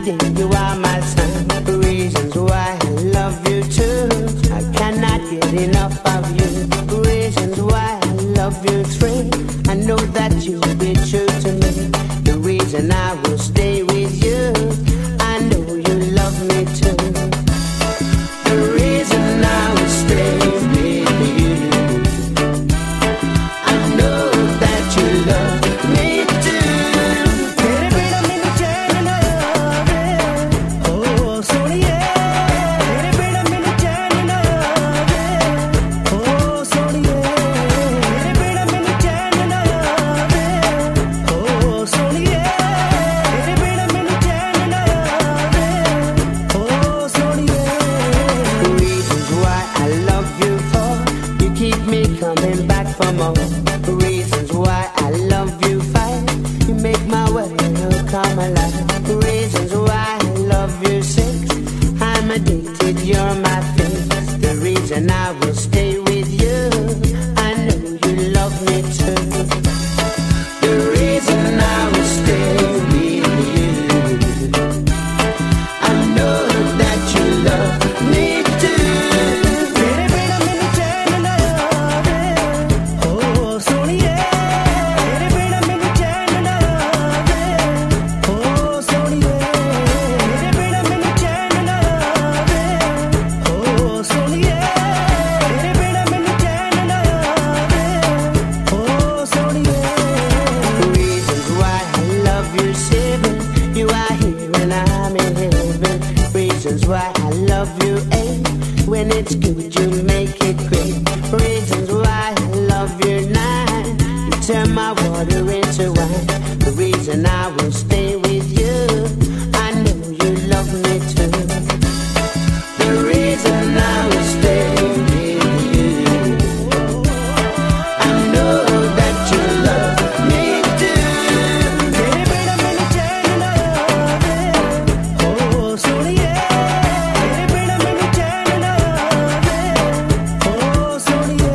day, you are my sun. Reasons why I love you too. I cannot get enough of you. Reasons why I love you three. I know that you will be true to me. The reason I will stay with you, I know you love me too. The reason I will stay with you, I know that you love me too. तेरे बिना मैनू चैन ना आवे, ओ सोनिए। तेरे बिना मैनू चैन ना आवे, ओ सोनिए। तेरे बिना मैनू चैन ना आवे, ओ सोनिए। तेरे बिना मैनू चैन ना आवे, ओ सोनिए। Reasons why I love you for, you keep me coming back for more. Reasons why I love you five, you make my world come alive. Reasons why I love you six, I'm addicted, you're my fix. The reason I will stay with you, I know you love me too. The reason I will stay with you, I know that you love me too. तेरे बिना मैनू चैन ना आवे, ओ सोनिए। तेरे बिना मैनू चैन ना आवे, ओ सोनिए। तेरे बिना मैनू चैन ना आवे, ओ सोनिए। तेरे बिना मैनू चैन ना आवे, ओ सोनिए। Reasons why I love you seven, you are here and I'm in heaven. Reasons why I love you eight, when it's good you make it great. Reasons why I love you nine, you turn my water into wine. The reason I will stay with you, I know you love me too. The reason I will stay with you, I know that you love me too. तेरे बिना मैनू चैन ना आवे, ओ सोनिए। तेरे बिना मैनू चैन ना आवे, ओ सोनिए।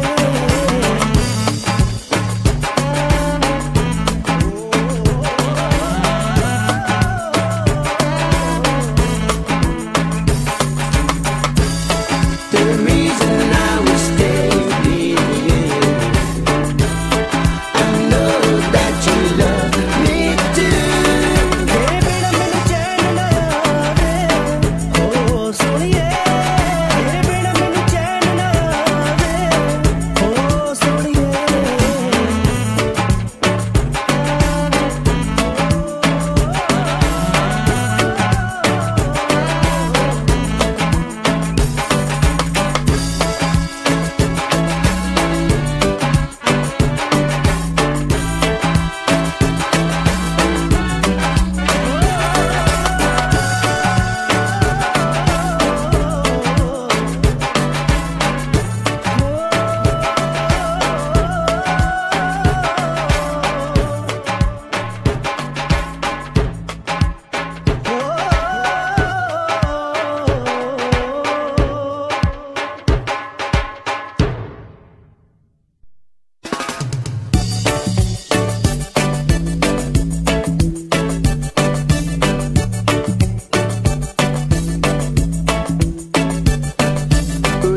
The reason I will stay with you, I know that you love me too. तेरे बिना मैनू चैन ना आवे, ओ सोनिए। तेरे बिना मैनू चैन ना आवे, ओ सोनिए।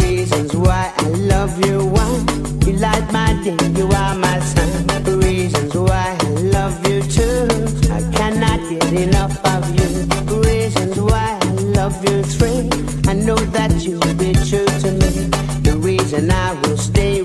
Reasons why I love you one, you light my day, you are my sun. Reasons why I love you two, I cannot get enough of you. Reasons why I love you three, I know that you will be true to me. The reason I will stay